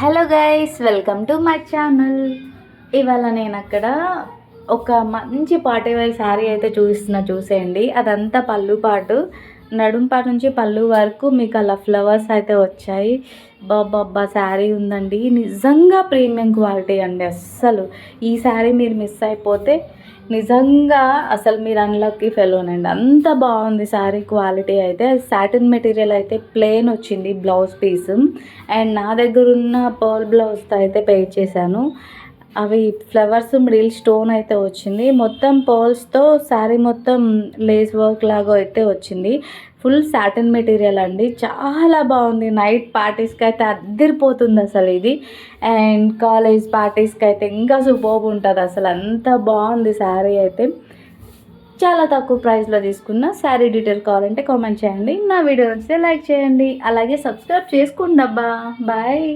Hello guys, welcome to my channel. ఇవాళ నేను అక్కడ ఒక మంచి పార్టీ వేర్ శారీ అయితే చూసేయండి. అదంతా పళ్ళు పాటు, నడుం పాటు నుంచి పళ్ళు వరకు మీకు అలా ఫ్లవర్స్ అయితే వచ్చాయి. బాబా శారీ ఉందండి, నిజంగా ప్రీమియం క్వాలిటీ అండి. అస్సలు ఈ శారీ మీరు మిస్ అయిపోతే నిజంగా అసలు మీరు అన్లక్కీ ఫెలోనండి. అంత బాగుంది శారీ క్వాలిటీ అయితే. సాటిన్ మెటీరియల్ అయితే ప్లెయిన్ వచ్చింది బ్లౌజ్ పీస్. అండ్ నా దగ్గర ఉన్న పర్ల్ బ్లౌజ్తో అయితే పెయిర్ చేశాను. అవి ఫ్లవర్స్ మిడిల్ స్టోన్ అయితే వచ్చింది. మొత్తం పర్ల్స్తో శారీ మొత్తం లేస్ వర్క్ లాగా అయితే వచ్చింది. ఫుల్ సాటిన్ మెటీరియల్ అండి, చాలా బాగుంది. నైట్ పార్టీస్కి అయితే అద్దరిపోతుంది అసలు ఇది. అండ్ కాలేజ్ పార్టీస్కి అయితే ఇంకా సూపర్బ్ ఉంటుంది అసలు. అంత బాగుంది శారీ అయితే. చాలా తక్కువ ప్రైస్లో తీసుకున్న శారీ డీటెయిల్ కావాలంటే కామెంట్ చేయండి. నా వీడియో నచ్చితే లైక్ చేయండి, అలాగే సబ్స్క్రైబ్ చేసుకోండి అబ్బా. బాయ్.